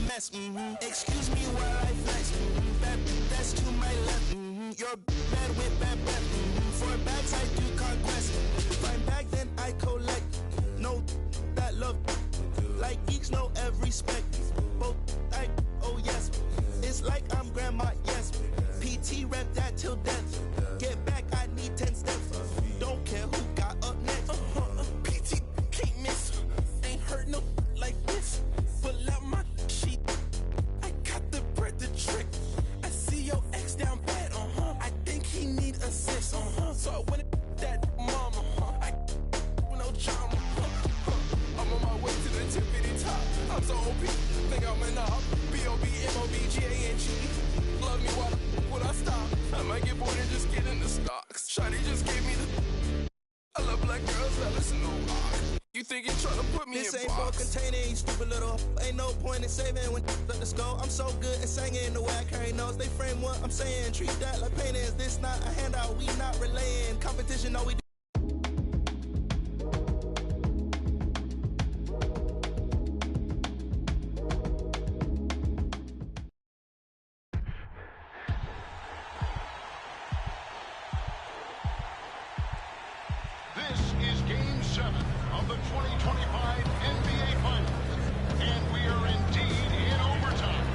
mess. Excuse me while I flex. That's to my left. You're bad with bad breath. For bags I do conquest. Find bag then I collect. No that love. Like each know every spec. Both like oh yes. It's like I'm grandma yes. PT rep that till death. Get back I need 10 steps. Don't care who got up next. PT can't miss. Ain't heard no like this. Pull out my sheet. I got the bread the trick. I see your ex down bad. I think he need assist. So I went that mama. I no drama. I'm on my way to the tippity top. I'm so OP. Think I'm a knob. B-O-B-M-O-B-G-A-N-G. Love me while would I stop? I might get bored and just get in the stocks. Shawty just gave me the. I love black girls that listen to rock. You think you're trying to put me this in ain't box? for containing, you stupid little. Ain't no point in saving when let the skull. I'm so good at singing the way I carry notes. They frame what I'm saying. Treat that like pain. Is this not a handout? We not relaying competition. No, we. This is Game 7 of the 2025 NBA Finals, and we are indeed in overtime.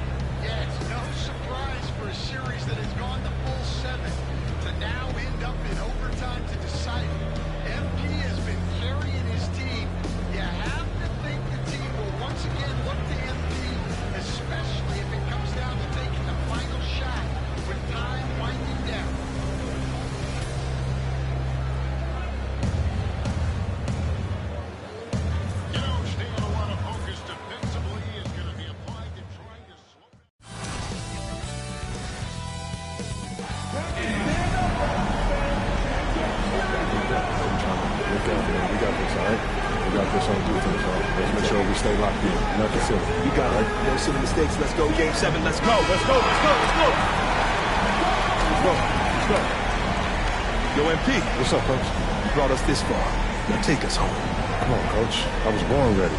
Yeah, it's no surprise for a series that has gone the full 7 to now end up in overtime to decide it. MP has been carrying his team. You have to think the team will once again look to MP, especially if it comes down to taking the final shot with time winding down. Staying a lot of focus defensively is going to be applied to trying to slow it. We got this, all right? We got this on defense, all right? Let's make sure we stay locked in. Nothing silly. You got it. No silly mistakes. Let's go. Game 7. Let's go. Let's go. Let's go. Let's go. Let's go. Let's go. Yo, MP. What's up, Coach? You brought us this far. Now take us home. Come on, Coach. I was born ready.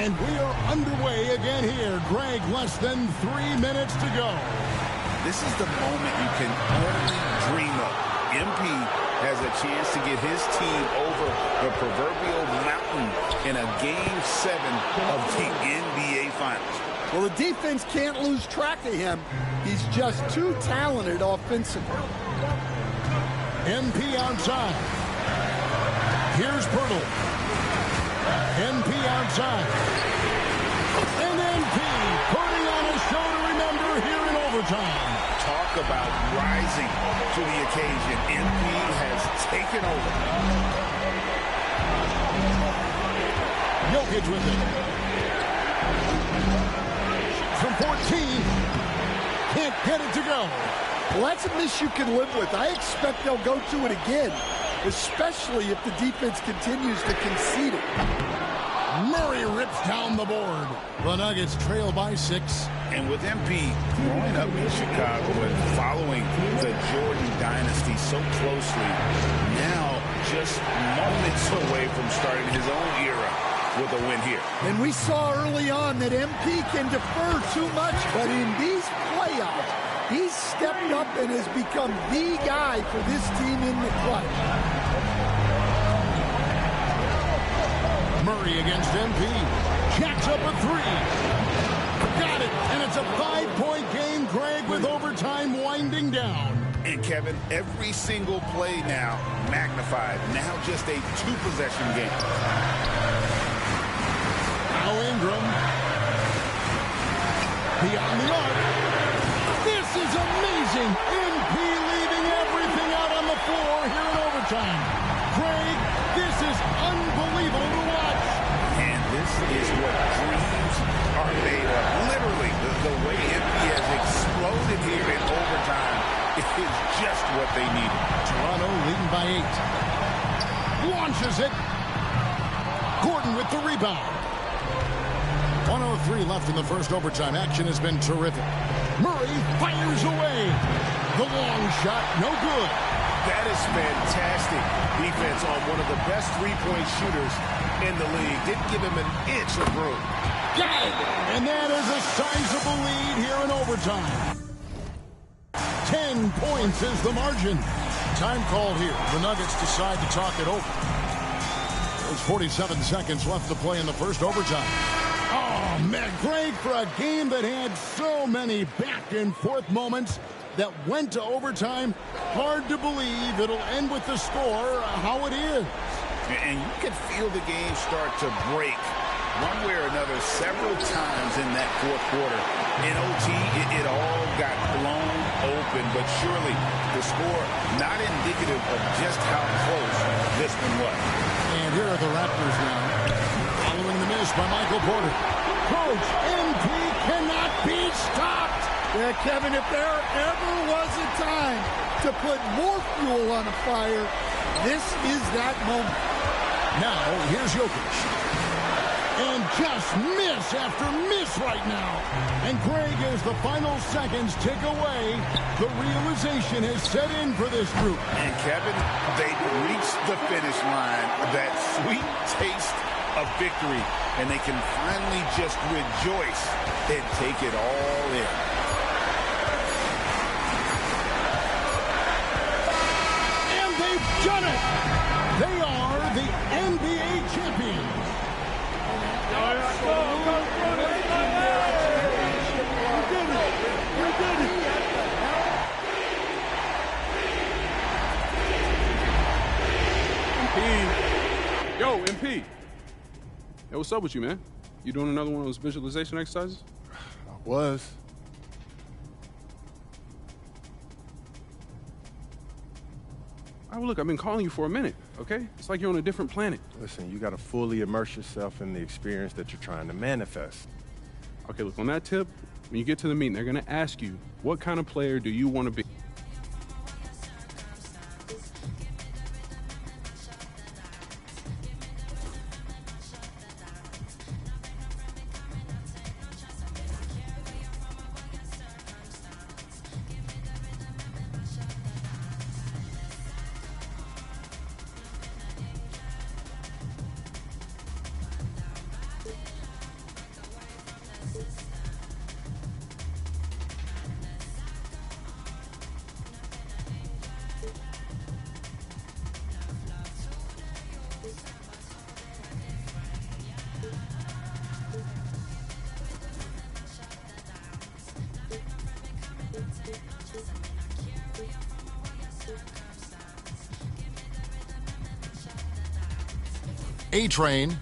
And we are underway again here. Greg, less than 3 minutes to go. This is the moment you can only dream of. MP has a chance to get his team over the proverbial mountain in a Game 7 of the NBA Finals. Well, the defense can't lose track of him. He's just too talented offensively. MP outside. Here's Pirtle. MP outside. And MP putting on a show to remember here in overtime. Talk about rising to the occasion. MP has taken over. Jokic with it. From 14. Can't get it to go. Well, that's a miss you can live with. I expect they'll go to it again, especially if the defense continues to concede it. Murray rips down the board. The Nuggets trail by 6. And with MP growing up in Chicago and following the Jordan dynasty so closely, now just moments away from starting his own era with a win here. And we saw early on that MP can defer too much, but in these playoffs, he's stepped up and has become the guy for this team in the clutch. Murray against MP. Jacks up a 3. Got it. And it's a 5-point game, Greg, with overtime winding down. And Kevin, every single play now magnified. Now just a 2-possession game. Now Ingram. Beyond the arc. This is amazing. MP leaving everything out on the floor here in overtime. Greg, this is unbelievable to watch. And this is what dreams are made of. Literally, the way MP has exploded here in overtime is just what they needed. Toronto leading by 8. Launches it. Gordon with the rebound. 1:03 left in the first overtime. Action has been terrific. Murray fires away. The long shot, no good. That is fantastic defense on one of the best three-point shooters in the league. Didn't give him an inch of room. Got it! And that is a sizable lead here in overtime. 10 points is the margin. Time called here. The Nuggets decide to talk it over. There's 47 seconds left to play in the first overtime. Oh, man, great for a game that had so many back-and-forth moments that went to overtime. Hard to believe it'll end with the score how it is. And you could feel the game start to break one way or another several times in that fourth quarter. In OT, it all got blown open, but surely the score not indicative of just how close this one was. And here are the Raptors now, following the miss by Michael Porter. Coach MP cannot be stopped. Yeah, Kevin, if there ever was a time to put more fuel on a fire, this is that moment. Now, here's Jokic. And just miss after miss right now. And Greg, as the final seconds tick away, the realization has set in for this group. And Kevin, they reached the finish line, that sweet taste of victory, and they can finally just rejoice and take it all in. And they've done it! They are the NBA champions. Yo, MP. Hey, what's up with you, man? You doing another one of those visualization exercises? I was. Oh, look, I've been calling you for a minute, okay? It's like you're on a different planet. Listen, you got to fully immerse yourself in the experience that you're trying to manifest. Okay, look, on that tip, when you get to the meeting, they're gonna ask you, what kind of player do you want to be? A-Train.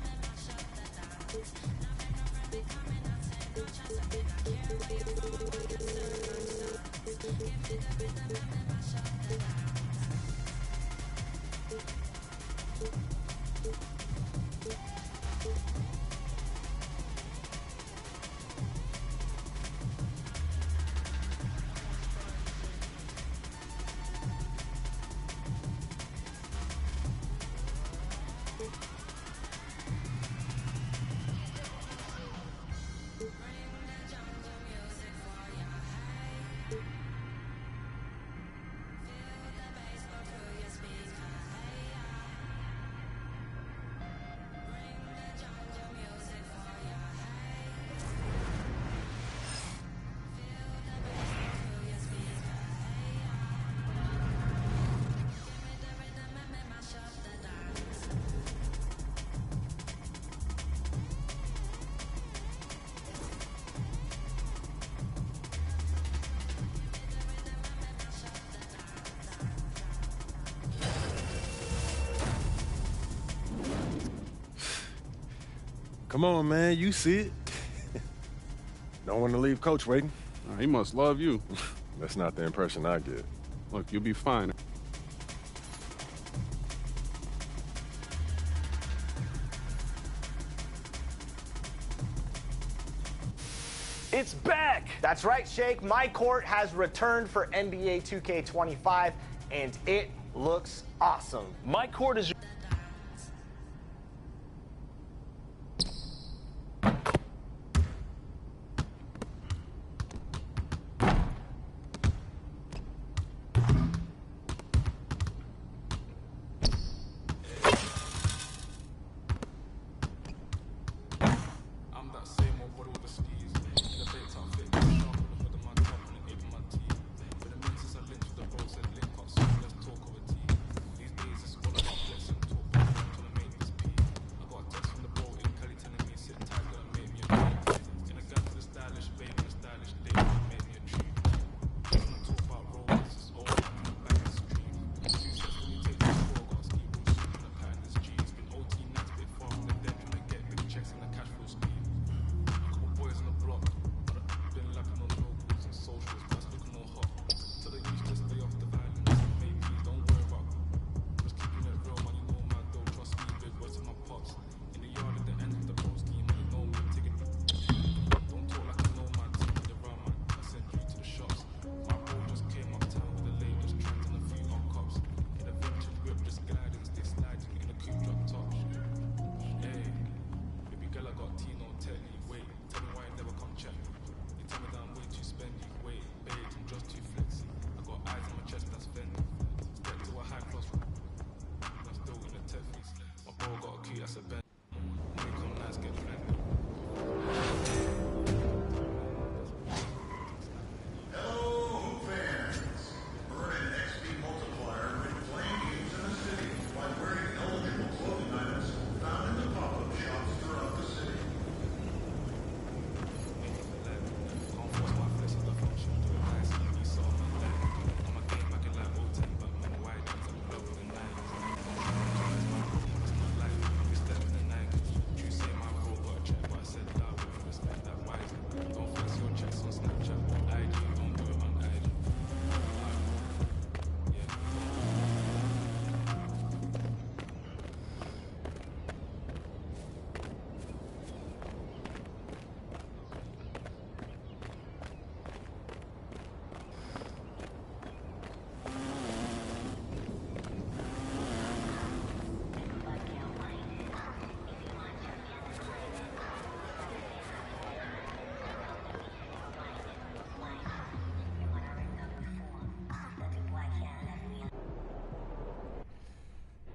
Come on, man. You see it. Don't want to leave Coach waiting. He must love you. That's not the impression I get. Look, you'll be fine. It's back! That's right, Shake. My Court has returned for NBA 2K25, and it looks awesome. My Court is...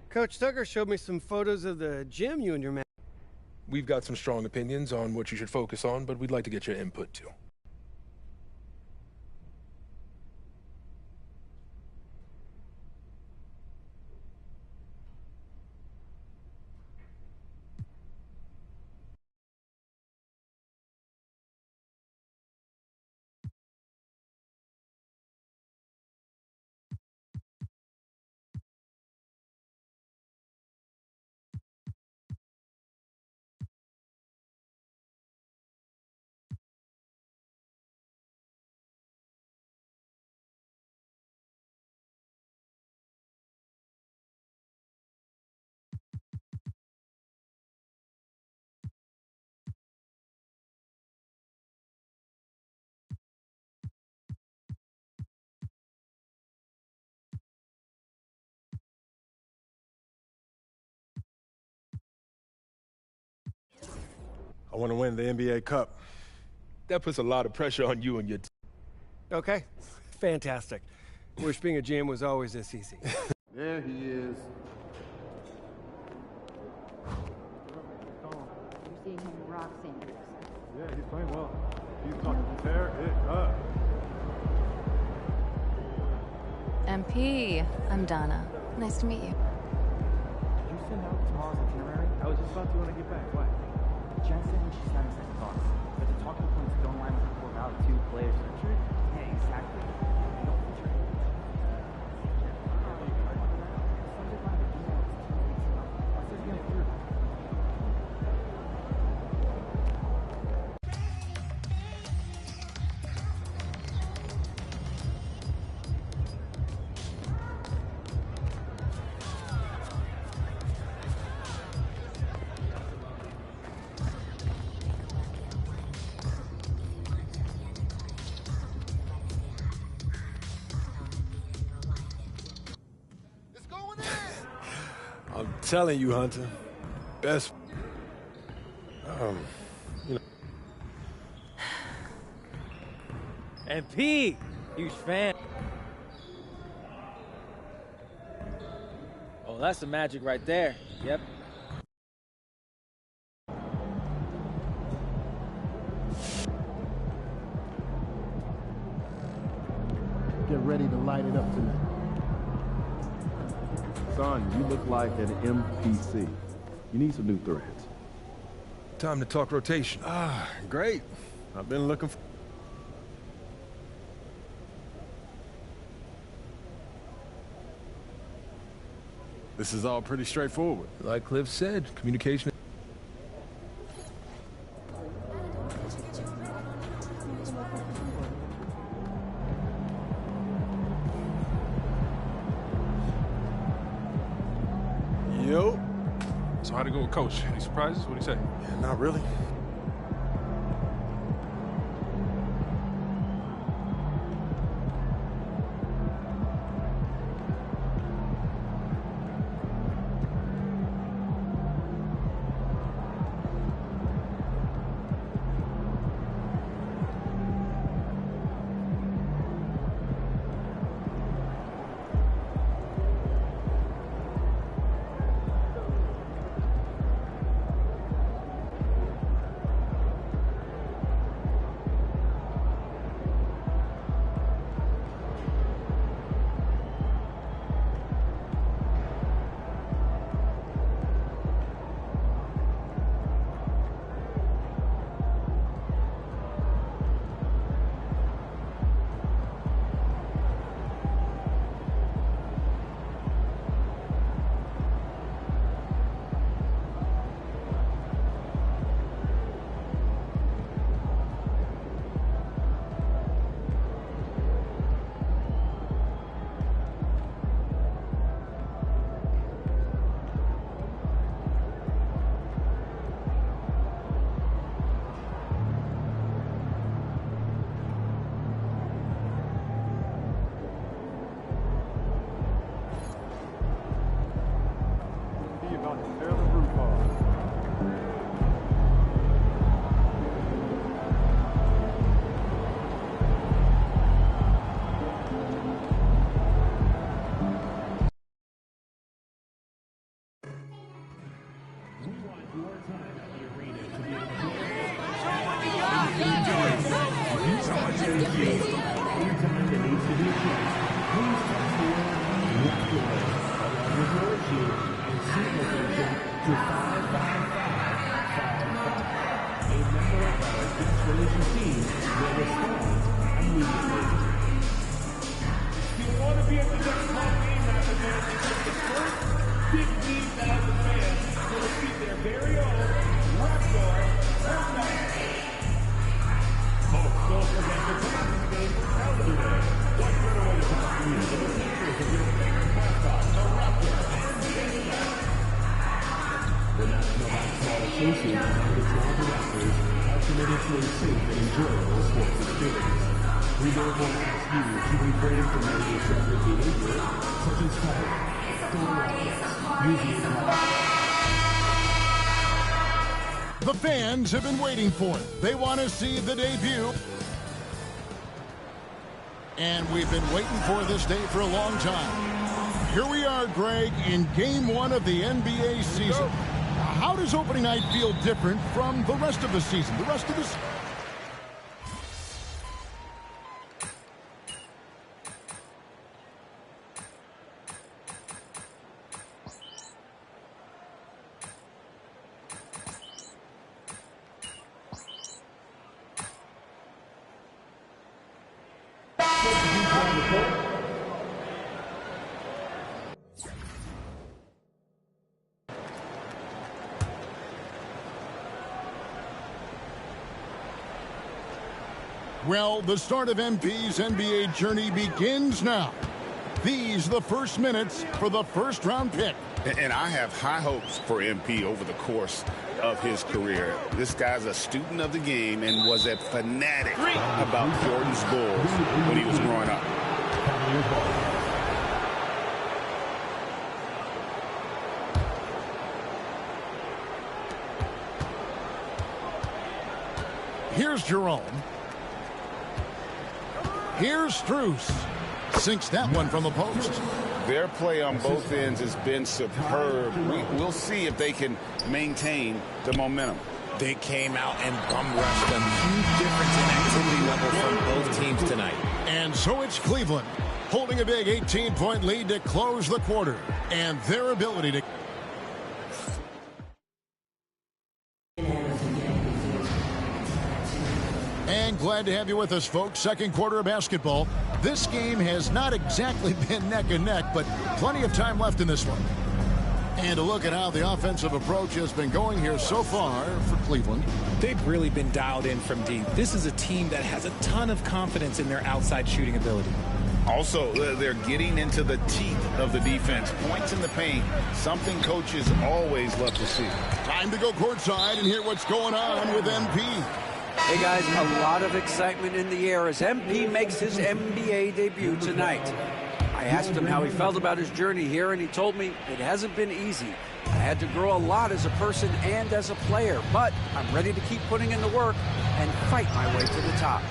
Coach Tucker showed me some photos of the gym you and your man. We've got some strong opinions on what you should focus on, but we'd like to get your input too. I want to win the NBA Cup. That puts a lot of pressure on you and your team. Okay, fantastic. Wish being a GM was always this easy. There he is. You're seeing him rock Sanders. Yeah, he's playing well. He's talking to tear it up. MP, I'm Donna. Nice to meet you. Did you send out tomorrow's itinerary? I was just about to when I get back. What? Jen said she's having second thoughts, but the talking points don't align with the core value. 2 players centered? Yeah, exactly. They don't feature any I'm telling you, Hunter. Best. You know. MP, huge fan. Oh, that's the magic right there. Yep. Get ready to light it up tonight. Son, you look like an MPC. You need some new threads. Time to talk rotation. Ah, great. I've been looking for... This is all pretty straightforward. Like Cliff said, communication. Yo. So how'd it go with Coach? Any surprises? What'd he say? Yeah, not really. off. Tear the roof off. The fans have been waiting for it. They want to see the debut. And we've been waiting for this day for a long time. Here we are, Greg, in Game 1 of the NBA season. How does opening night feel different from the rest of the season? Well, the start of MP's NBA journey begins now. These are the first minutes for the first-round pick. And I have high hopes for MP over the course of his career. This guy's a student of the game and was a fanatic about Jordan's Bulls when he was growing up. Here's Jerome. Here's Strus. Sinks that one from the post. Their play on both ends has been superb. We'll see if they can maintain the momentum. They came out and bum rushed them. Huge difference in activity level from both teams tonight. And so it's Cleveland holding a big 18-point lead to close the quarter. And their ability to... And glad to have you with us, folks. Second quarter of basketball. This game has not exactly been neck and neck, but plenty of time left in this one. And a look at how the offensive approach has been going here so far for Cleveland. They've really been dialed in from deep. This is a team that has a ton of confidence in their outside shooting ability. Also, they're getting into the teeth of the defense. Points in the paint, something coaches always love to see. Time to go courtside and hear what's going on with MP. Hey guys, a lot of excitement in the air as MP makes his NBA debut tonight. I asked him how he felt about his journey here, and he told me it hasn't been easy. I had to grow a lot as a person and as a player, but I'm ready to keep putting in the work and fight my way to the top.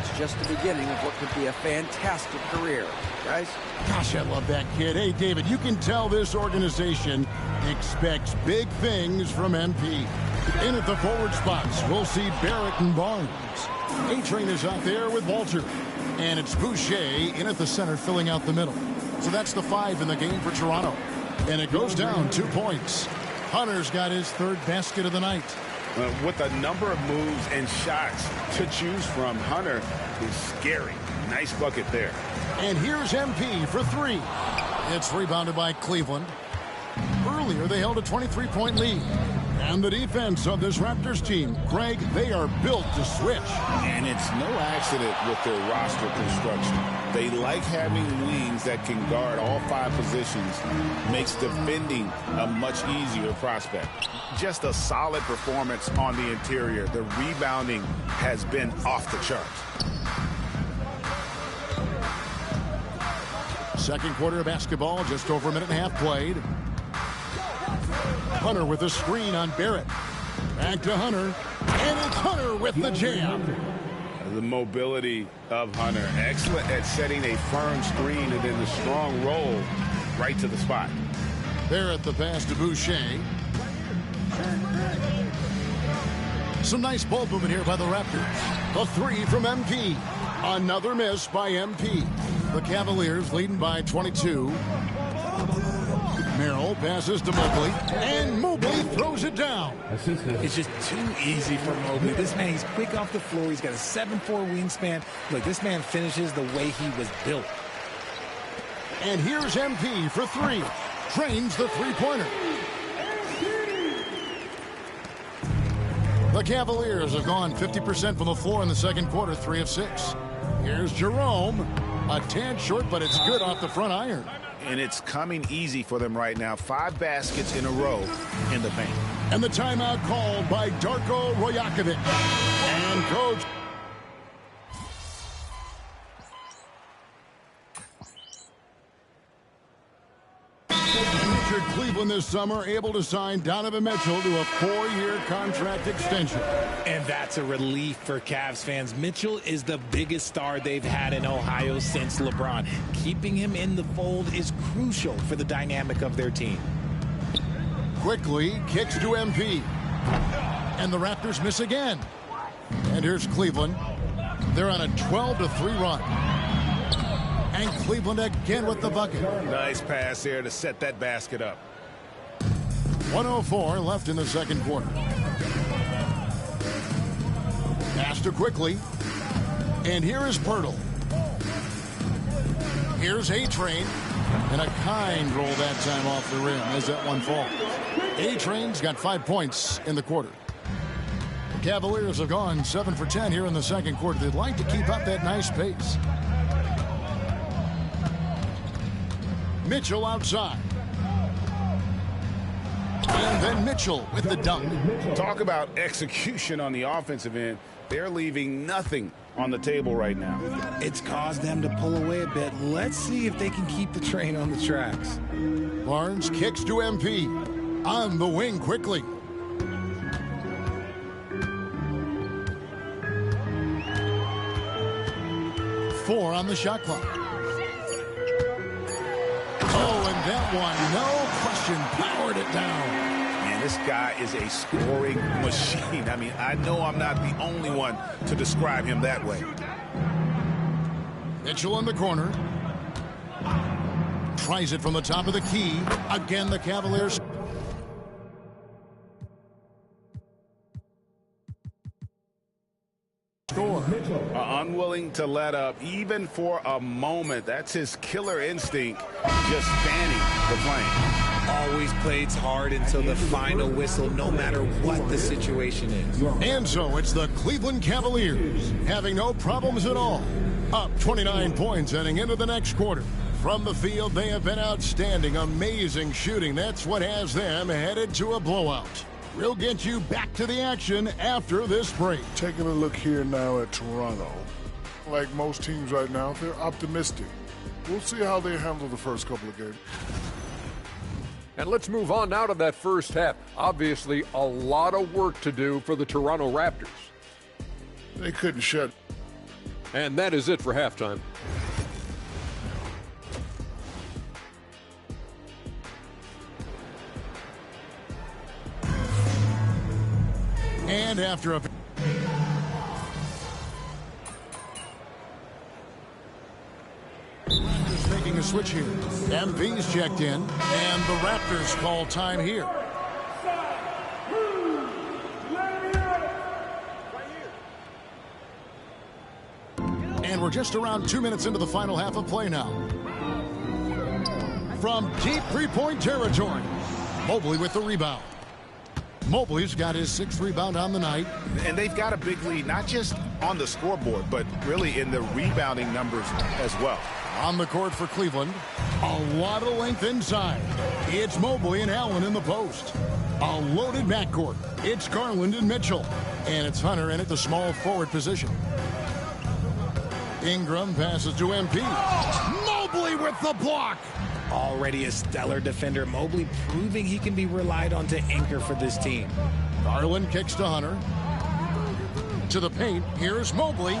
It's just the beginning of what could be a fantastic career. Guys? Gosh, I love that kid. Hey, David, you can tell this organization expects big things from MP. In at the forward spots, we'll see Barrett and Barnes. A-Train is out there with Walter. And it's Boucher in at the center, filling out the middle. So that's the 5 in the game for Toronto. And it goes down 2 points. Hunter's got his third basket of the night. With a number of moves and shots to choose from, Hunter is scary. Nice bucket there. And here's MP for 3. It's rebounded by Cleveland. Earlier, they held a 23-point lead. And the defense of this Raptors team, Greg, they are built to switch. And it's no accident with their roster construction. They like having wings that can guard all 5 positions. Makes defending a much easier prospect. Just a solid performance on the interior. The rebounding has been off the charts. Second quarter of basketball, just over a minute and a half played. Hunter with a screen on Barrett. Back to Hunter, and it's Hunter with the jam. The mobility of Hunter, excellent at setting a firm screen and then the strong roll right to the spot. Barrett the pass to Boucher. Some nice ball movement here by the Raptors. A three from MP. Another miss by MP. The Cavaliers leading by 22. Merrill passes to Mobley, and Mobley throws it down. It's just too easy for Mobley. This man, he's quick off the floor. He's got a 7'4" wingspan. Look, this man finishes the way he was built. And here's MP for three. Drains the three-pointer. The Cavaliers have gone 50% from the floor in the second quarter, 3 of 6. Here's Jerome. A tad short, but it's good off the front iron. And it's coming easy for them right now. 5 baskets in a row in the paint. And the timeout called by Darko Rajakovic. And coach. Entered Cleveland this summer, able to sign Donovan Mitchell to a 4-year contract extension. And that's a relief for Cavs fans. Mitchell is the biggest star they've had in Ohio since LeBron. Keeping him in the fold is crucial for the dynamic of their team. Quickly kicks to MP. And the Raptors miss again. And here's Cleveland. They're on a 12-3 run. And Cleveland again with the bucket. Nice pass there to set that basket up. 1:04 left in the second quarter. Pass to Quickly. And here is Pirtle. Here's A-Train. And a kind roll that time off the rim as that one falls. A-Train's got 5 points in the quarter. The Cavaliers have gone 7 for 10 here in the second quarter. They'd like to keep up that nice pace. Mitchell outside. And then Mitchell with the dunk. Talk about execution on the offensive end. They're leaving nothing on the table right now. It's caused them to pull away a bit. Let's see if they can keep the train on the tracks. Barnes kicks to MP. On the wing quickly. Four on the shot clock. That one, no question, powered it down. Man, this guy is a scoring machine. I mean, I know I'm not the only one to describe him that way. Mitchell in the corner. Tries it from the top of the key. Again, the Cavaliers. Unwilling to let up even for a moment. That's his killer instinct, just fanning the flame. Always plays hard until the final whistle, no matter what the situation is. And so it's the Cleveland Cavaliers having no problems at all. Up 29 points heading into the next quarter. From the field, they have been outstanding, amazing shooting. That's what has them headed to a blowout. We'll get you back to the action after this break. Taking a look here now at Toronto. Like most teams right now, they're optimistic. We'll see how they handle the first couple of games. And let's move on now to that first half. Obviously, a lot of work to do for the Toronto Raptors. They couldn't shut. And that is it for halftime. And after a Raptors making a switch here. MP's checked in, and the Raptors call time here. And we're just around 2 minutes into the final half of play now. From deep three-point territory, Mobley with the rebound. Mobley's got his 6th rebound on the night. And they've got a big lead, not just on the scoreboard, but really in the rebounding numbers as well. On the court for Cleveland, a lot of length inside. It's Mobley and Allen in the post. A loaded backcourt. It's Garland and Mitchell. And it's Hunter in at the small forward position. Ingram passes to MP. Mobley with the block. Already a stellar defender, Mobley proving he can be relied on to anchor for this team. Garland kicks to Hunter. To the paint. Here's Mobley.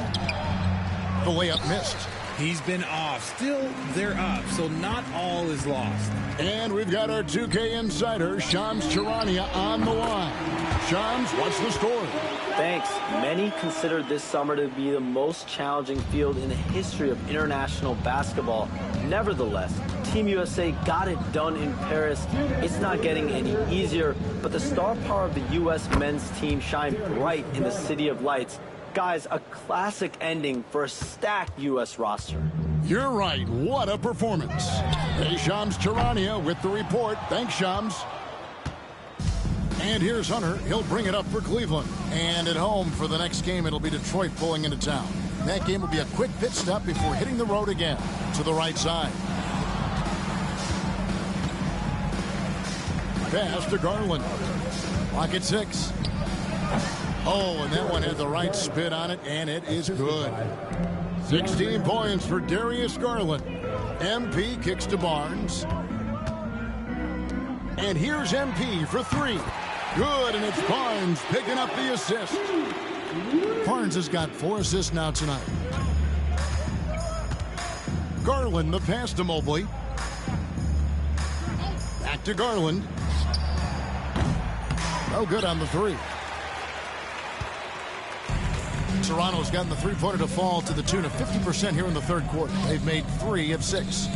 The layup missed. He's been off. Still, they're up, so not all is lost. And we've got our 2K insider, Shams Charania, on the line. Shams, what's the score? Thanks. Many consider this summer to be the most challenging field in the history of international basketball. Nevertheless, Team USA got it done in Paris. It's not getting any easier, but the star power of the U.S. men's team shined bright in the City of Lights. Guys, a classic ending for a stacked U.S. roster. You're right. What a performance. Hey, Shams Charania with the report. Thanks, Shams. And here's Hunter. He'll bring it up for Cleveland. And at home for the next game, it'll be Detroit pulling into town. That game will be a quick pit stop before hitting the road again to the right side. Pass to Garland. Clock at 6. Oh, and that one had the right spin on it, and it is good. 16 points for Darius Garland. MP kicks to Barnes. And here's MP for 3. Good, and it's Barnes picking up the assist. Barnes has got 4 assists now tonight. Garland, the pass to Mobley. Back to Garland. No good on the 3. Toronto's gotten the three-pointer to fall to the tune of 50% here in the third quarter. They've made 3 of 6.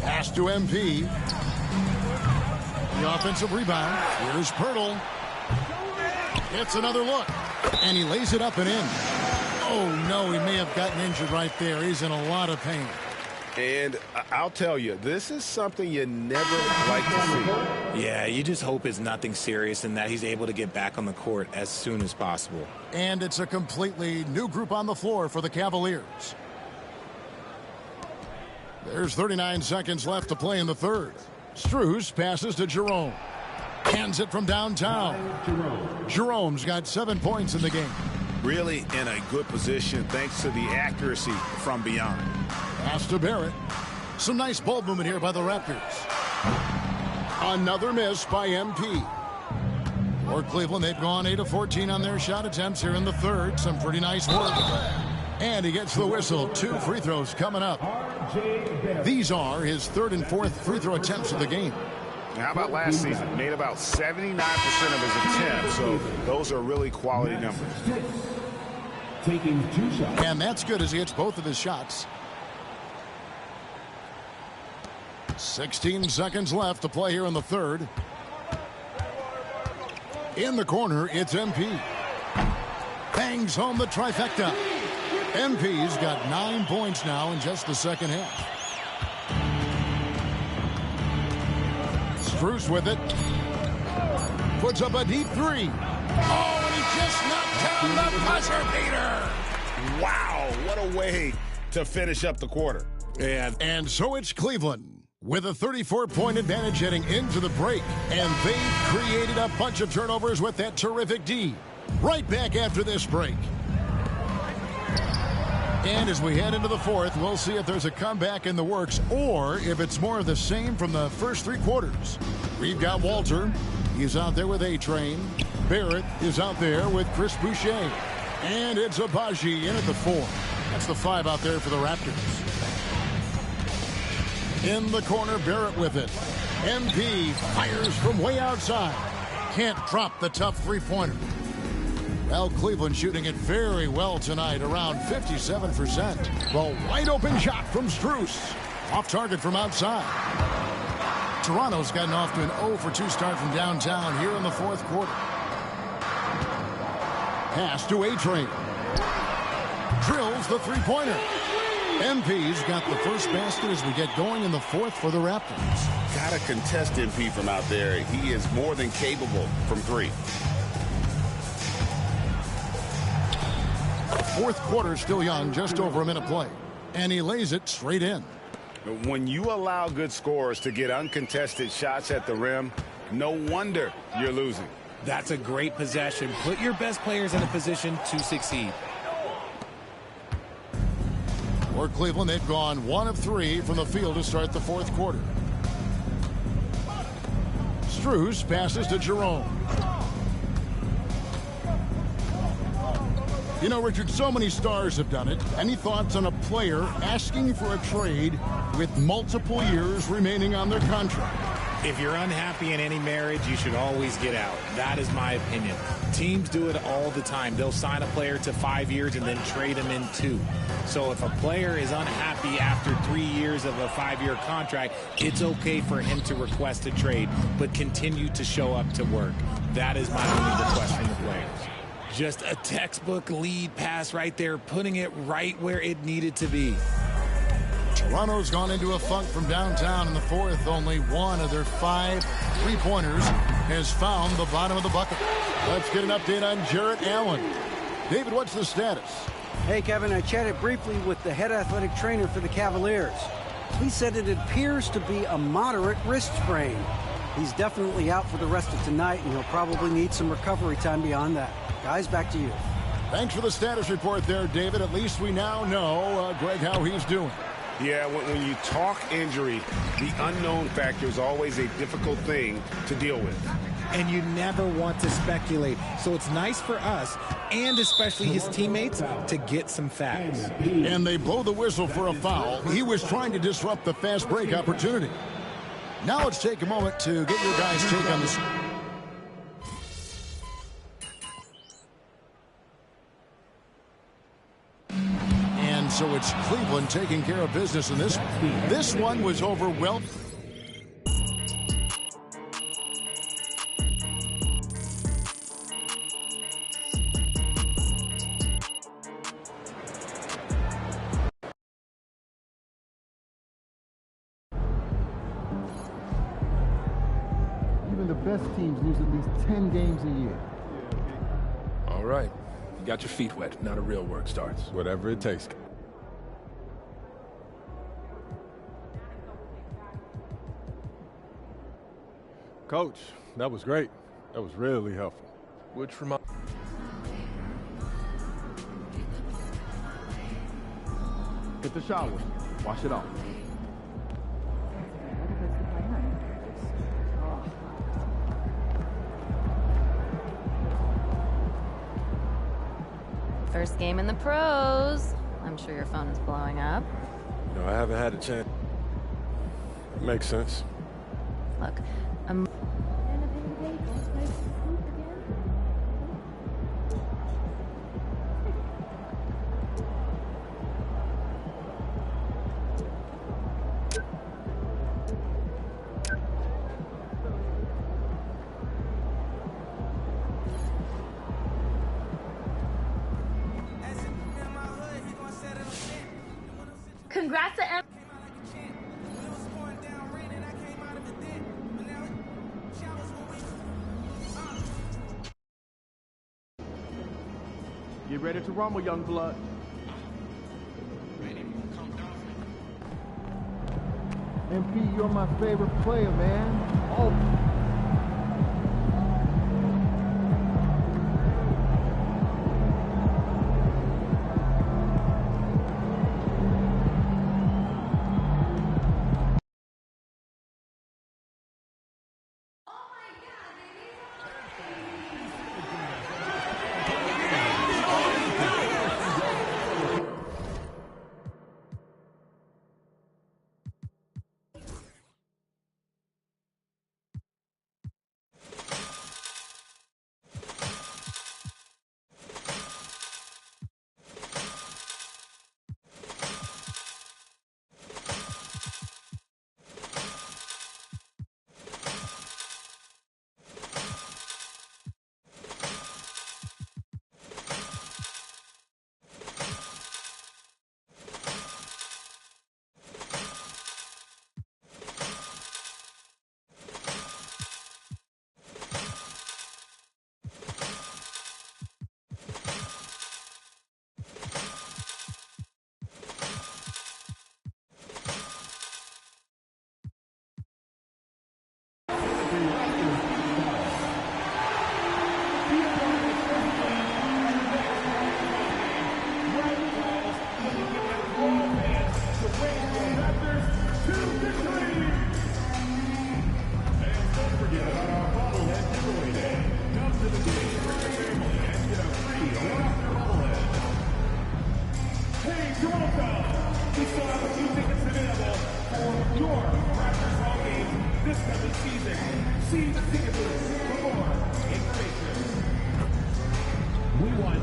Pass to MP. The offensive rebound. Here's Pirtle. It's another look. And he lays it up and in. Oh, no, he may have gotten injured right there. He's in a lot of pain. And I'll tell you, this is something you never like to see. Yeah, you just hope it's nothing serious and that he's able to get back on the court as soon as possible. And it's a completely new group on the floor for the Cavaliers. There's 39 seconds left to play in the third. Strus passes to Jerome. Hands it from downtown. Jerome's got 7 points in the game. Really in a good position thanks to the accuracy from beyond. Pass to Barrett. Some nice ball movement here by the Raptors. Another miss by MP. For Cleveland, they've gone 8 of 14 on their shot attempts here in the third. Some pretty nice work. And he gets the whistle. 2 free throws coming up. These are his 3rd and 4th free throw attempts of the game. How about last season? Made about 79% of his attempts, so those are really quality numbers. Taking 2 shots. And that's good as he hits both of his shots. 16 seconds left to play here in the third. In the corner, it's MP. Bangs home the trifecta. MP's got 9 points now in just the second half. Strus with it. Puts up a deep 3. Oh, and he just knocked down the buzzer beater. Wow, what a way to finish up the quarter. And so it's Cleveland with a 34-point advantage heading into the break. And they've created a bunch of turnovers with that terrific D. Right back after this break. And as we head into the fourth, we'll see if there's a comeback in the works or if it's more of the same from the first 3 quarters. We've got Walter. He's out there with A-Train. Barrett is out there with Chris Boucher. And it's Abaji in at the 4. That's the 5 out there for the Raptors. In the corner, Barrett with it. MP fires from way outside. Can't drop the tough three-pointer. Well, Cleveland shooting it very well tonight, around 57%. The wide-open shot from Strus. Off target from outside. Toronto's gotten off to an 0-for-2 start from downtown here in the fourth quarter. Pass to A-Train. Drills the three-pointer. MP's got the first basket as we get going in the fourth for the Raptors. Got to contest MP from out there. He is more than capable from 3. Fourth quarter still young, just over a minute play. And he lays it straight in. When you allow good scorers to get uncontested shots at the rim, no wonder you're losing. That's a great possession. Put your best players in a position to succeed. For Cleveland, they've gone 1 of 3 from the field to start the fourth quarter. Strus passes to Jerome. You know, Richard, so many stars have done it. Any thoughts on a player asking for a trade with multiple years remaining on their contract? If you're unhappy in any marriage, you should always get out. That is my opinion. Teams do it all the time. They'll sign a player to 5 years and then trade him in 2. So if a player is unhappy after 3 years of a 5-year contract, it's okay for him to request a trade, but continue to show up to work. That is my only request from the players. Just a textbook lead pass right there, putting it right where it needed to be. Toronto's gone into a funk from downtown in the fourth. Only one of their 5 3-pointers has found the bottom of the bucket. Let's get an update on Jarrett Allen. David, what's the status? Hey, Kevin, I chatted briefly with the head athletic trainer for the Cavaliers. He said it appears to be a moderate wrist sprain. He's definitely out for the rest of tonight, and he'll probably need some recovery time beyond that. Guys, back to you. Thanks for the status report there, David. At least we now know, Greg, how he's doing. Yeah, when you talk injury, the unknown factor is always a difficult thing to deal with. And you never want to speculate. So it's nice for us, and especially his teammates, to get some facts. And they blow the whistle for a foul. He was trying to disrupt the fast break opportunity. Now let's take a moment to get your guys' take on this. And so it's Cleveland taking care of business in this. This one was overwhelmed. Even the best teams lose at least 10 games a year. All right. You got your feet wet. Now the real work starts. Whatever it takes. Coach, that was great. That was really helpful. Which reminds Get the shower. Wash it off. First game in the pros. I'm sure your phone is blowing up. No, I haven't had a chance. Makes sense. Look, I'm... Congrats to M. Get ready to rumble, young blood. MP, you're my favorite player, man. Oh.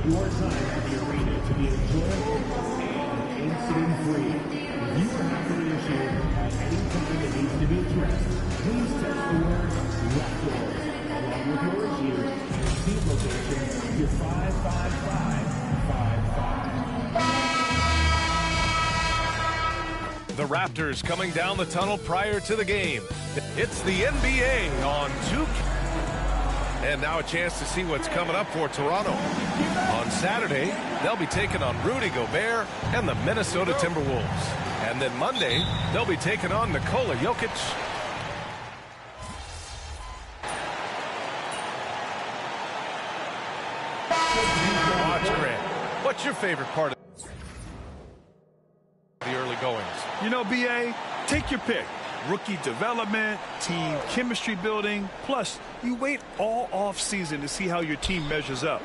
your time at the arena to be enjoyable and incident-free. If you have an issue at any time that needs to be addressed, please text the word leftovers along with your issue and speed location to 55555. The Raptors coming down the tunnel prior to the game. It's the NBA on 2K. And now a chance to see what's coming up for Toronto. On Saturday, they'll be taking on Rudy Gobert and the Minnesota Timberwolves. And then Monday, they'll be taking on Nikola Jokic. Watch, Grant. What's your favorite part of the early goings? You know, BA, take your pick. Rookie development, team chemistry building, plus you wait all off season to see how your team measures up.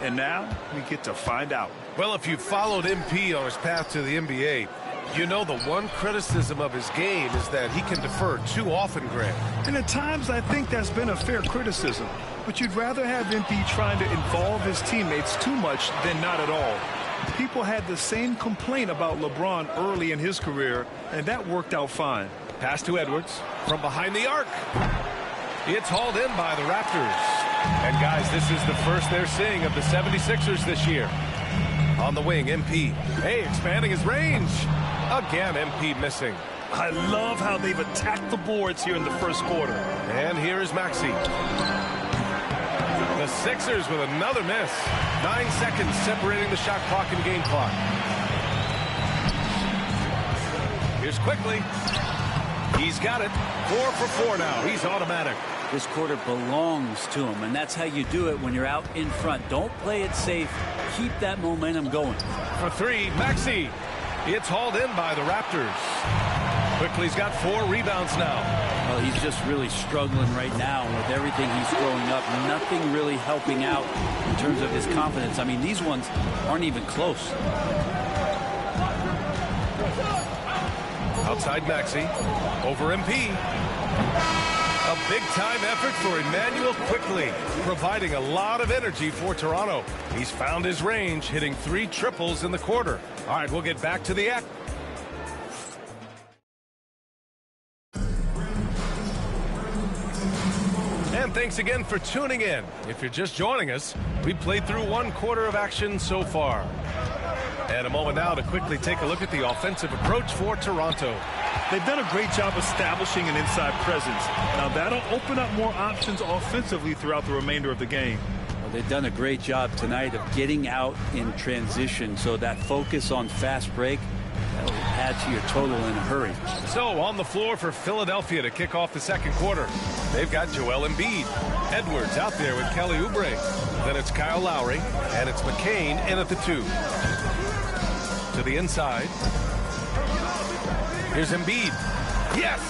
And now we get to find out. Well, if you've followed MP on his path to the NBA, you know the one criticism of his game is that he can defer too often, Grant. And at times I think that's been a fair criticism. But you'd rather have MP trying to involve his teammates too much than not at all. People had the same complaint about LeBron early in his career, and that worked out fine. Pass to Edwards from behind the arc. It's hauled in by the Raptors. And guys, this is the first they're seeing of the 76ers this year. On the wing, MP. Hey, expanding his range. Again, MP missing. I love how they've attacked the boards here in the first quarter. And here is Maxey. The Sixers with another miss. 9 seconds separating the shot clock and game clock. Here's Quickly. He's got it. 4 for 4 now. He's automatic. This quarter belongs to him, and that's how you do it when you're out in front. Don't play it safe. Keep that momentum going. For 3, Maxey. It's hauled in by the Raptors. Quickly's got 4 rebounds now. Well, he's just really struggling right now with everything he's throwing up. Nothing really helping out in terms of his confidence. I mean, these ones aren't even close. Outside Maxey. Over MP. A big-time effort for Emmanuel Quickly, providing a lot of energy for Toronto. He's found his range, hitting 3 triples in the quarter. All right, we'll get back to the act. And thanks again for tuning in. If you're just joining us, we played through 1 quarter of action so far. And a moment now to quickly take a look at the offensive approach for Toronto. They've done a great job establishing an inside presence. Now that'll open up more options offensively throughout the remainder of the game. Well, they've done a great job tonight of getting out in transition, so that focus on fast break, that'll add to your total in a hurry. So on the floor for Philadelphia to kick off the second quarter, they've got Joel Embiid. Edwards out there with Kelly Oubre. Then it's Kyle Lowry, and it's McCain in at the 2. To the inside. Here's Embiid. Yes!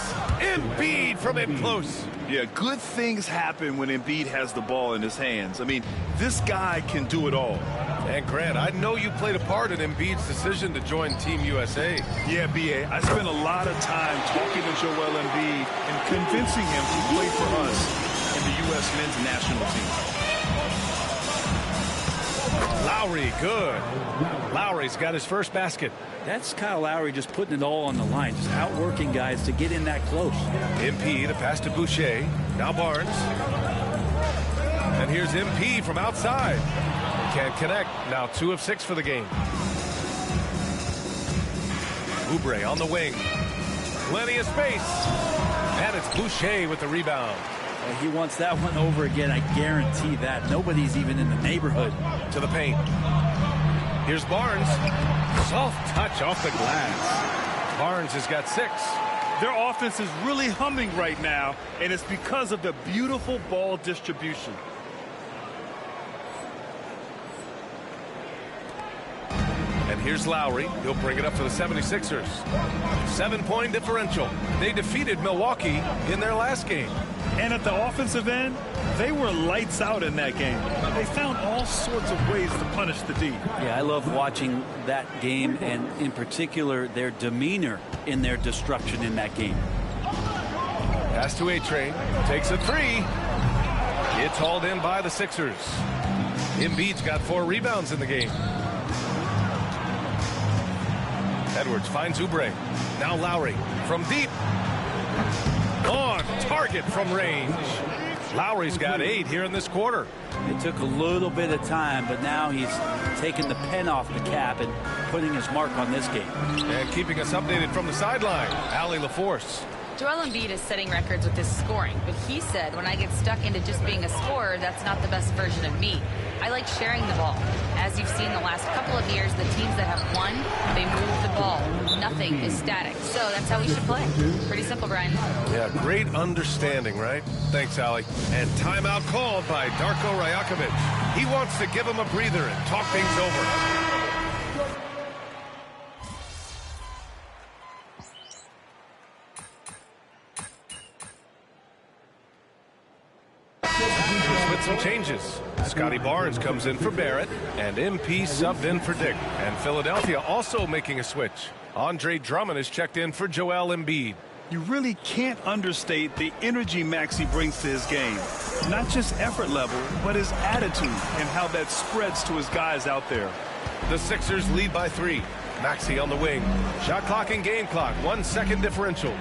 Embiid from in close. Yeah, good things happen when Embiid has the ball in his hands. I mean, this guy can do it all. And Grant, I know you played a part in Embiid's decision to join Team USA. Yeah, B.A., I spent a lot of time talking to Joel Embiid and convincing him to play for us in the U.S. men's national team. Lowry, good. Lowry's got his first basket. That's Kyle Lowry just putting it all on the line, just outworking guys to get in that close. MP, the pass to Boucher. Now Barnes. And here's MP from outside. Can't connect. Now 2 of 6 for the game. Oubre on the wing. Plenty of space. And it's Boucher with the rebound. He wants that one over again. I guarantee that. Nobody's even in the neighborhood. To the paint. Here's Barnes. Soft touch off the glass. Barnes has got 6. Their offense is really humming right now, and it's because of the beautiful ball distribution. And here's Lowry. He'll bring it up for the 76ers. 7-point differential. They defeated Milwaukee in their last game. And at the offensive end, they were lights out in that game. They found all sorts of ways to punish the D. Yeah, I love watching that game, and in particular, their demeanor in their destruction in that game. Pass to A-Train. Takes a 3. It's hauled in by the Sixers. Embiid's got 4 rebounds in the game. Edwards finds Oubre. Now Lowry from deep. On target from range. Lowry's got 8 here in this quarter. It took a little bit of time, but now he's taking the pen off the cap and putting his mark on this game. And keeping us updated from the sideline, Allie LaForce. Joel Embiid is setting records with his scoring, but he said, when I get stuck into just being a scorer, that's not the best version of me. I like sharing the ball. As you've seen the last couple of years, the teams that have won, they move the ball. Nothing is static. So that's how we should play. Pretty simple, Brian. Yeah, great understanding, right? Thanks, Allie. And timeout called by Darko Rajakovic. He wants to give him a breather and talk things over. With some changes. Scotty Barnes comes in for Barrett, and MP subbed in for Dick. And Philadelphia also making a switch. Andre Drummond is checked in for Joel Embiid. You really can't understate the energy Maxey brings to his game. Not just effort level, but his attitude and how that spreads to his guys out there. The Sixers lead by 3. Maxey on the wing. Shot clock and game clock. 1 second differential.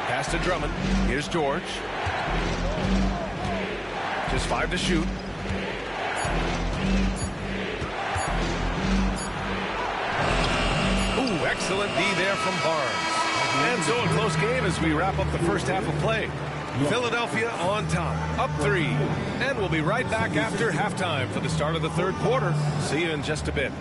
Pass to Drummond. Here's George. Just 5 to shoot. Ooh, excellent D there from Barnes. And so a close game as we wrap up the first half of play. Philadelphia on top, up 3. And we'll be right back after halftime for the start of the third quarter. See you in just a bit.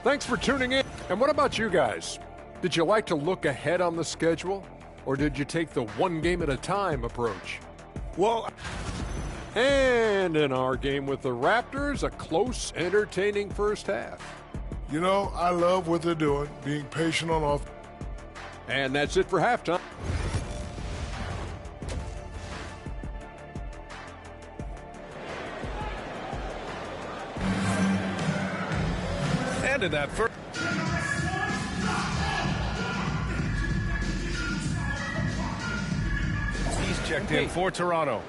Thanks for tuning in. And what about you guys? Did you like to look ahead on the schedule? Or did you take the one game at a time approach? Well, and in our game with the Raptors, a close, entertaining first half. You know, I love what they're doing, being patient on offense. And that's it for halftime. And in that first. He's checked in for Toronto.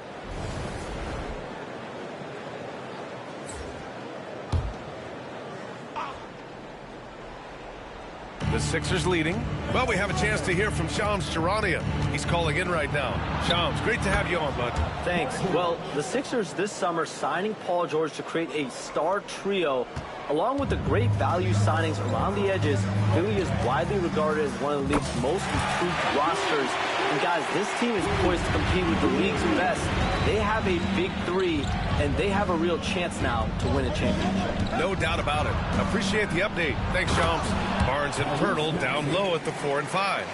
The Sixers leading. Well, we have a chance to hear from Shams Charania. He's calling in right now. Shams, great to have you on, bud. Thanks. Well, the Sixers this summer signing Paul George to create a star trio. Along with the great value signings around the edges, Philly is widely regarded as one of the league's most improved rosters. And guys, this team is poised to compete with the league's best. They have a big 3, and they have a real chance now to win a championship. No doubt about it. Appreciate the update. Thanks, Shams. Barnes and Pirtle down low at the 4 and 5.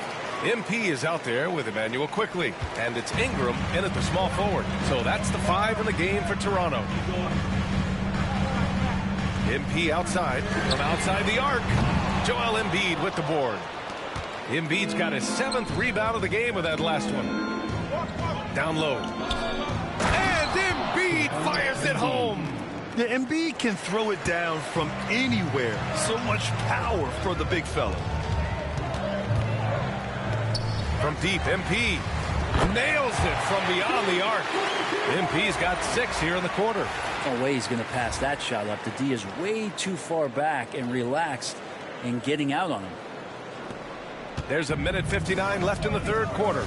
MP is out there with Emmanuel Quickley, and it's Ingram in at the small forward. So that's the 5 in the game for Toronto. MP outside, from outside the arc. Joel Embiid with the board. Embiid's got his 7th rebound of the game with that last one. Down low. And Embiid fires it home. The Embiid can throw it down from anywhere. So much power for the big fella. From deep, MP nails it from beyond the arc. MP's got 6 here in the quarter. No way he's going to pass that shot up. The D is way too far back and relaxed in getting out on him. There's a minute 59 left in the third quarter.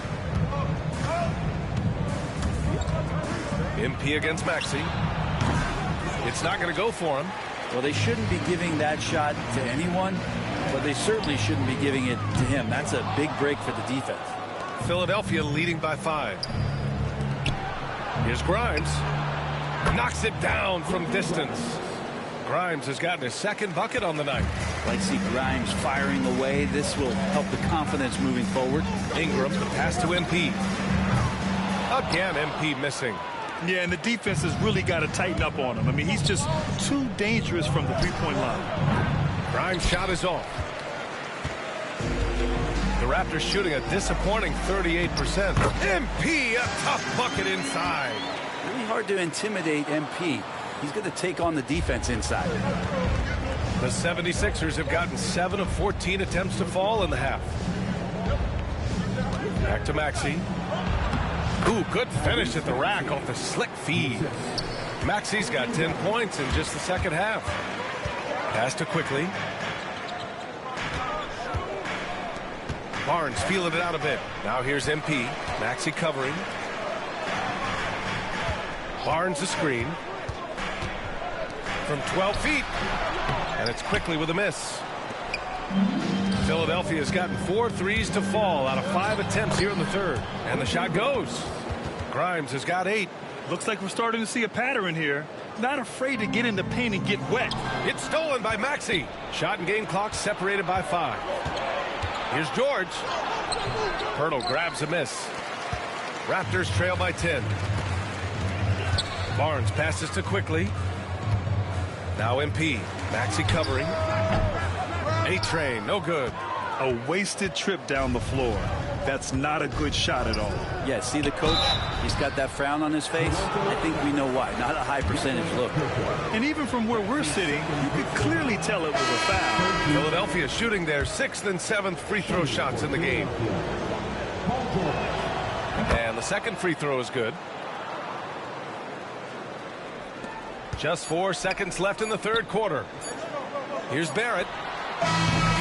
MP against Maxey. It's not going to go for him. Well, they shouldn't be giving that shot to anyone, but they certainly shouldn't be giving it to him. That's a big break for the defense. Philadelphia leading by 5. Here's Grimes. Knocks it down from distance. Grimes has gotten his 2nd bucket on the night. Like to see Grimes firing away. This will help the confidence moving forward. Ingram, the pass to MP. Again, MP missing. Yeah, and the defense has really got to tighten up on him. I mean, he's just too dangerous from the three-point line. Grimes' shot is off. The Raptors shooting a disappointing 38%. MP, a tough bucket inside. really hard to intimidate MP. He's going to take on the defense inside. The 76ers have gotten 7 of 14 attempts to fall in the half. Back to Maxey. Ooh, good finish at the rack off the slick feed. Maxey's got 10 points in just the second half. Pass to Quickly. Barnes feeling it out a bit. Now here's MP. Maxey covering. Barnes the screen. From 12 feet. And it's Quickly with a miss. Philadelphia's gotten 4 threes to fall out of 5 attempts here in the third. And the shot goes. Grimes has got 8. Looks like we're starting to see a pattern here. Not afraid to get in the paint and get wet. It's stolen by Maxey. Shot and game clock separated by 5. Here's George. Poeltl grabs a miss. Raptors trail by 10. Barnes passes to Quickly. Now MP. Maxey covering. A-Train, no good. A wasted trip down the floor. That's not a good shot at all. Yeah, see the coach? He's got that frown on his face. I think we know why. Not a high percentage look. And even from where we're sitting, you could clearly tell it was a foul. Philadelphia shooting their 6th and 7th free throw shots in the game. And the second free throw is good. Just 4 seconds left in the third quarter. Here's Barrett.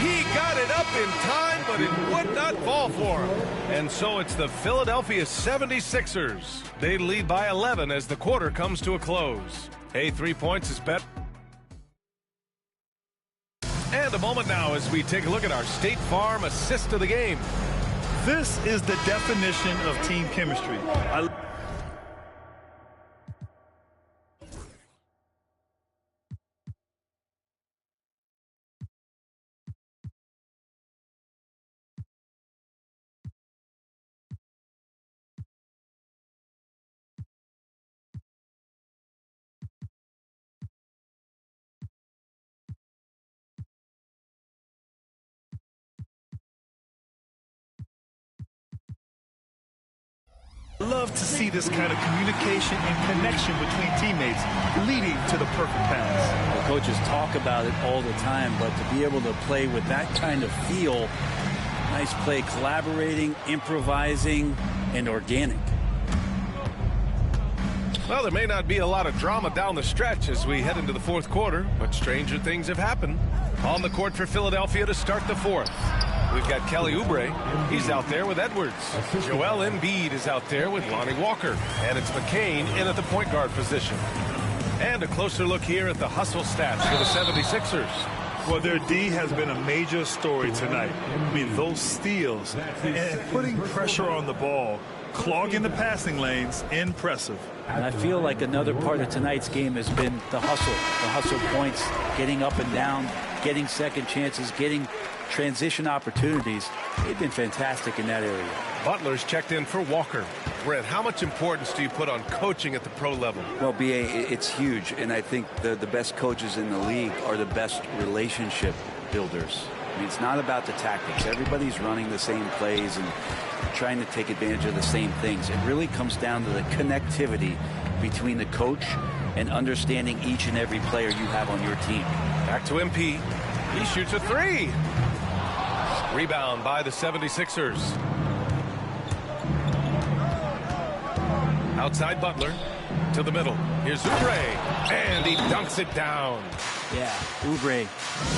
He got it up in time, but it would not fall for him. And so it's the Philadelphia 76ers. They lead by 11 as the quarter comes to a close. Hey, 3 points is bet. And a moment now as we take a look at our State Farm assist of the game. This is the definition of team chemistry. Love to see this kind of communication and connection between teammates leading to the perfect pass. The coaches talk about it all the time, but to be able to play with that kind of feel, nice play, collaborating, improvising, and organic. Well, there may not be a lot of drama down the stretch as we head into the fourth quarter, but stranger things have happened. On the court for Philadelphia to start the fourth. We've got Kelly Oubre. He's out there with Edwards. Joel Embiid is out there with Lonnie Walker. And it's McCain in at the point guard position. And a closer look here at the hustle stats for the 76ers. Well, their D has been a major story tonight. I mean, those steals and putting pressure on the ball, clogging the passing lanes, impressive. And I feel like another part of tonight's game has been the hustle points, getting up and down, getting second chances, getting transition opportunities. They've been fantastic in that area. Butler's checked in for Walker. Brent, how much importance do you put on coaching at the pro level? Well, B.A., it's huge, and I think the best coaches in the league are the best relationship builders. I mean, it's not about the tactics. Everybody's running the same plays and trying to take advantage of the same things. It really comes down to the connectivity between the coach and understanding each and every player you have on your team. Back to MP. He shoots a three. Rebound by the 76ers. Outside Butler to the middle. Here's Oubre, and he dunks it down. Yeah, Oubre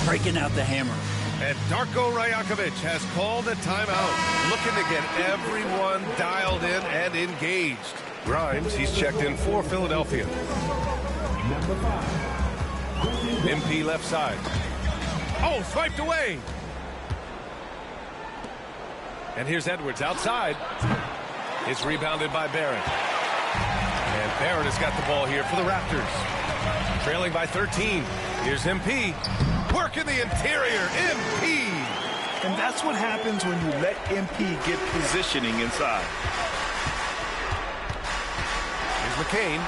breaking out the hammer. And Darko Rajakovic has called a timeout, looking to get everyone dialed in and engaged. Grimes, he's checked in for Philadelphia. MP left side. Oh, swiped away. And here's Edwards outside. It's rebounded by Barrett. And Barrett has got the ball here for the Raptors. Trailing by 13. Here's MP. Work in the interior. MP. And that's what happens when you let MP get positioning inside. Here's McCain.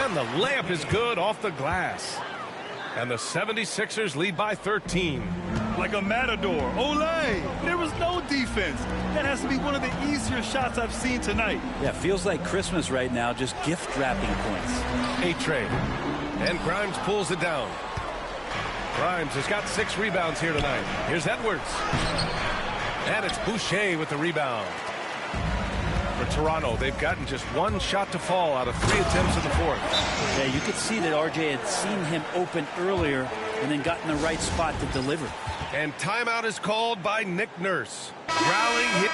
And the layup is good off the glass. And the 76ers lead by 13. like a matador. Olay! There was no defense. That has to be one of the easier shots I've seen tonight. Yeah, feels like Christmas right now, just gift wrapping points. A trade. And Grimes pulls it down. Grimes has got 6 rebounds here tonight. Here's Edwards. And it's Boucher with the rebound. For Toronto, they've gotten just 1 shot to fall out of 3 attempts in the fourth. Yeah, you could see that RJ had seen him open earlier and then got in the right spot to deliver. And timeout is called by Nick Nurse. Rallying hit.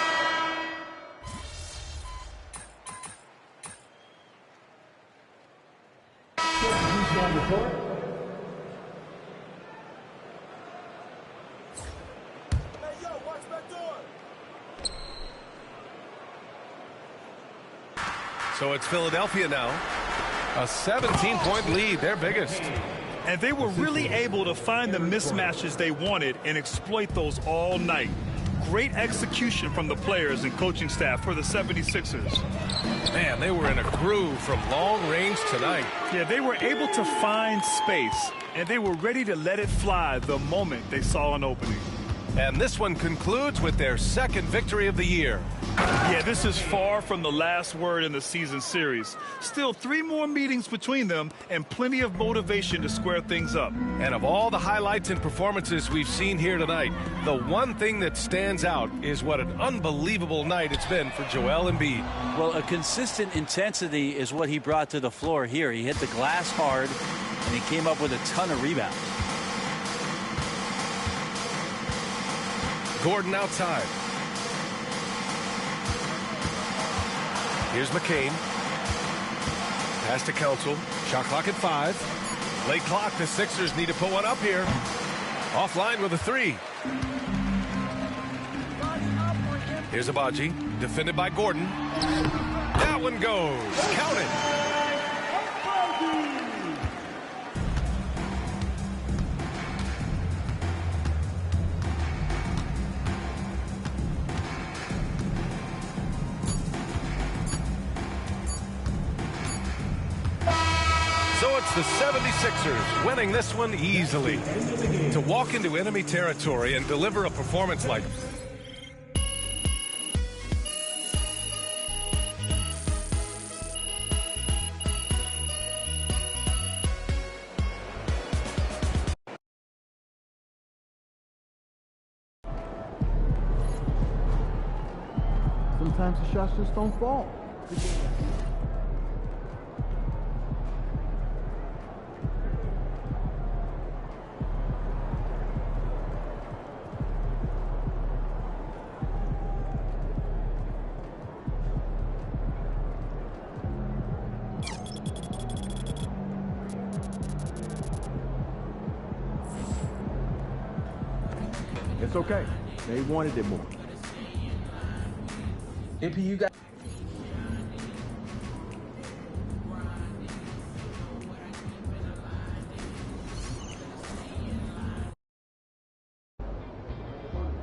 So it's Philadelphia now. A 17-point lead, their biggest. And they were really able to find the mismatches they wanted and exploit those all night. Great execution from the players and coaching staff for the 76ers. Man, they were in a groove from long range tonight. Yeah, they were able to find space, and they were ready to let it fly the moment they saw an opening. And this one concludes with their 2nd victory of the year. Yeah, this is far from the last word in the season series. Still 3 more meetings between them and plenty of motivation to square things up. And of all the highlights and performances we've seen here tonight, the one thing that stands out is what an unbelievable night it's been for Joel Embiid. Well, a consistent intensity is what he brought to the floor here. He hit the glass hard, and he came up with a ton of rebounds. Gordon outside. Here's McCain. Pass to Council. Shot clock at 5. Late clock. The Sixers need to put one up here. Offline with a 3. Here's Abaji. Defended by Gordon. That one goes. Count it. So it's the 76ers winning this one easily. To walk into enemy territory and deliver a performance like Sometimes the shots just don't fall. It's okay. They wanted it more. MP, you got.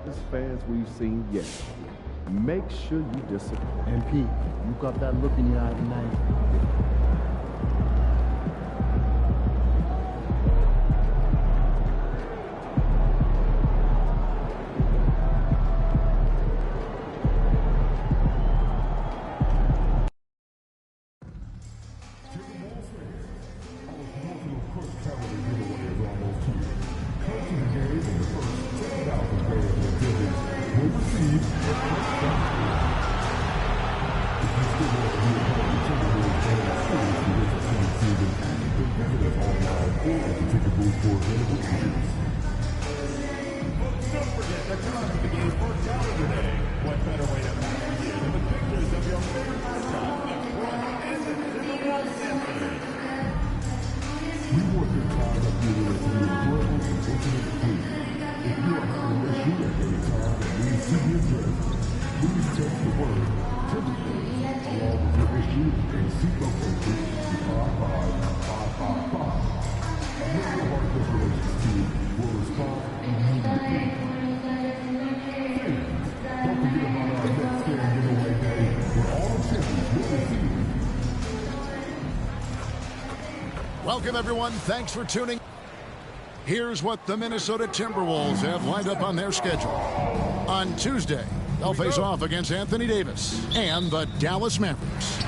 As fans we've seen yet. Make sure you discipline. MP, you got that look in your eye tonight. Welcome, everyone. Thanks for tuning. Here's what the Minnesota Timberwolves have lined up on their schedule. On Tuesday, they'll face off against Anthony Davis and the Dallas Mavericks.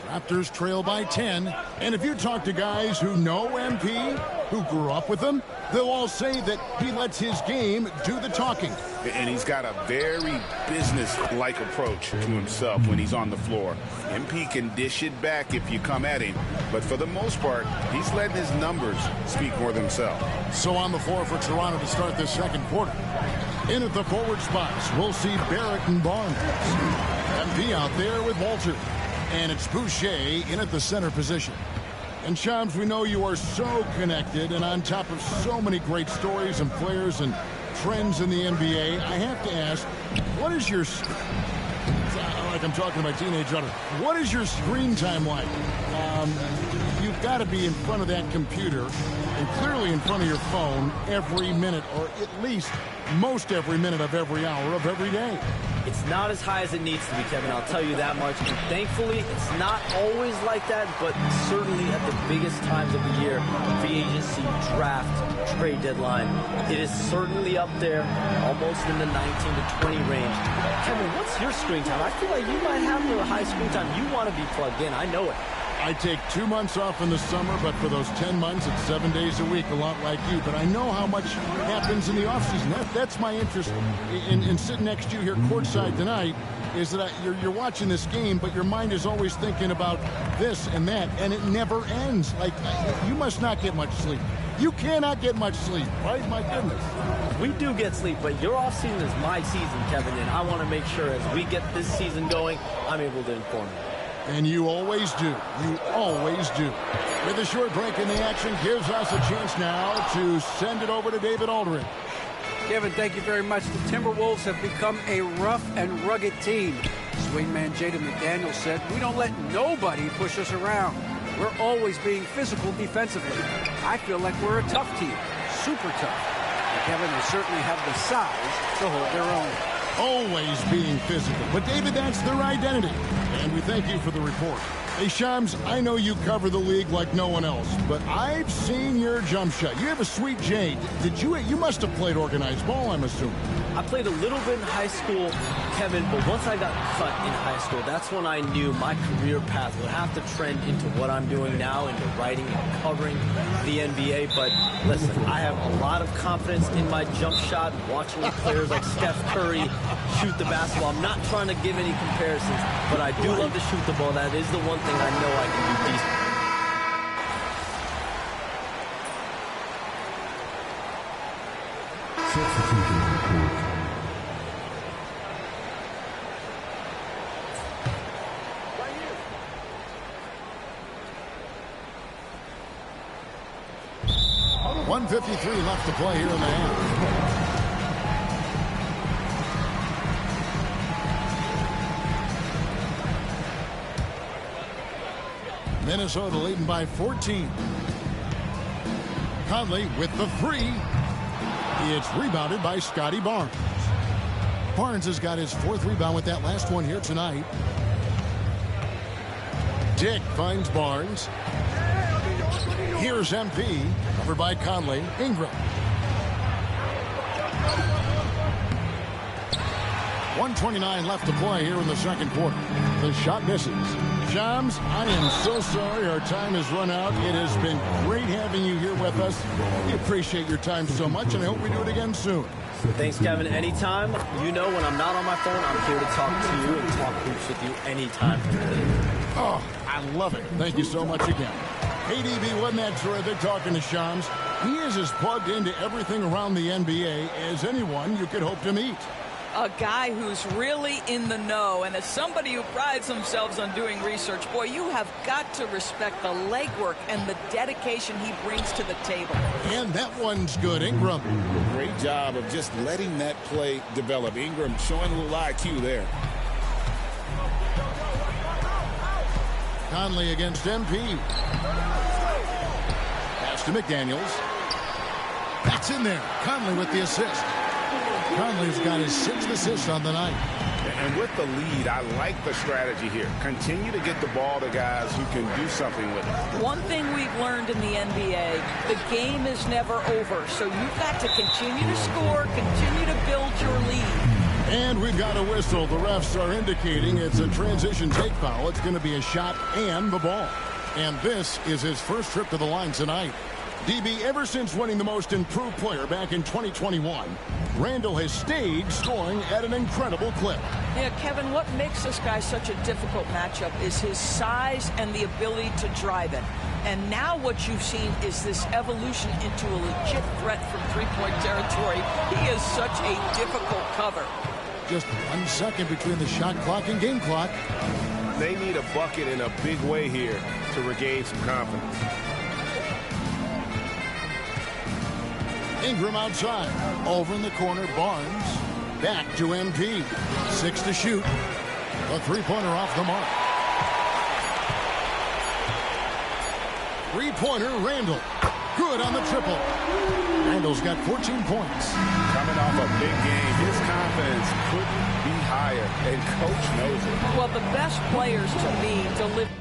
Raptors trail by 10. And if you talk to guys who know MP, who grew up with him, they'll all say that he lets his game do the talking. And he's got a very business-like approach to himself when he's on the floor. MP can dish it back if you come at him, but for the most part, he's letting his numbers speak for themselves. So on the floor for Toronto to start this second quarter. In at the forward spots, we'll see Barrett and Barnes. MP out there with Walter. And it's Boucher in at the center position. And Shams, we know you are so connected and on top of so many great stories and players and trends in the NBA. I have to ask, what is your, like I'm talking to my teenage daughter, what is your screen time like? You've got to be in front of that computer and clearly in front of your phone every minute, or at least most every minute of every hour of every day. It's not as high as it needs to be, Kevin. I'll tell you that much. And thankfully, it's not always like that, but certainly at the biggest times of the year, free agency, draft, trade deadline, it is certainly up there, almost in the 19 to 20 range. Kevin, what's your screen time? I feel like you might have a high screen time. You want to be plugged in. I know it. I take 2 months off in the summer, but for those 10 months, it's 7 days a week, a lot like you. But I know how much happens in the offseason. That's my interest in sitting next to you here courtside tonight, is that you're watching this game, but your mind is always thinking about this and that, and it never ends. Like, you must not get much sleep. You cannot get much sleep, right? My goodness. We do get sleep, but your offseason is my season, Kevin, and I want to make sure as we get this season going, I'm able to inform you. And you always do. You always do. With a short break in the action, gives us a chance now to send it over to David Aldridge. Kevin, thank you very much. The Timberwolves have become a rough and rugged team. Swingman Jaden McDaniels said, "We don't let nobody push us around. We're always being physical defensively. I feel like we're a tough team, super tough." And Kevin, they certainly have the size to hold their own. Always being physical. But, David, that's their identity. And we thank you for the report. Hey, Shams, I know you cover the league like no one else, but I've seen your jump shot. You have a sweet J. You must have played organized ball, I'm assuming. I played a little bit in high school, Kevin, but once I got cut in high school, that's when I knew my career path would have to trend into what I'm doing now, into writing and covering the NBA. But listen, I have a lot of confidence in my jump shot, watching players like Steph Curry shoot the basketball. I'm not trying to give any comparisons, but I do love to shoot the ball. That is the one thing I know I can do decent. .153 left to play here in the half. Minnesota leading by 14. Conley with the three. It's rebounded by Scotty Barnes. Barnes has got his 4th rebound with that last one here tonight. Dick finds Barnes. Here's MP, covered by Conley. Ingram. 1:29 left to play here in the second quarter. The shot misses. Shams, I am so sorry our time has run out. It has been great having you here with us. We appreciate your time so much, and I hope we do it again soon. Thanks, Kevin. Anytime. You know when I'm not on my phone, I'm here to talk to you and talk hoops with you anytime. Oh, I love it. Thank you so much again. KDB, wasn't that terrific talking to Shams? He is as plugged into everything around the NBA as anyone you could hope to meet. A guy who's really in the know, and as somebody who prides themselves on doing research, boy, you have got to respect the legwork and the dedication he brings to the table. And that one's good. Ingram. Great job of just letting that play develop. Ingram showing a little IQ there. Conley against MP. Pass to McDaniels. That's in there. Conley with the assist. Conley's got his 6th assist on the night. And with the lead, I like the strategy here. Continue to get the ball to guys who can do something with it. One thing we've learned in the NBA, the game is never over. So you've got to continue to score, continue to build your lead. And we've got a whistle. The refs are indicating it's a transition take foul. It's going to be a shot and the ball. And this is his first trip to the line tonight. DB, ever since winning the most improved player back in 2021, Randall has stayed scoring at an incredible clip. Yeah, Kevin, what makes this guy such a difficult matchup is his size and the ability to drive it. And now what you've seen is this evolution into a legit threat from three-point territory. He is such a difficult cover. Just 1 second between the shot clock and game clock. They need a bucket in a big way here to regain some confidence. Ingram outside. Over in the corner, Barnes. Back to MP. 6 to shoot. A three-pointer off the mark. Three-pointer, Randall. Good on the triple. Randall's got 14 points. Coming off a big game, his confidence couldn't be higher, and coach knows it. Well, the best players to me deliver.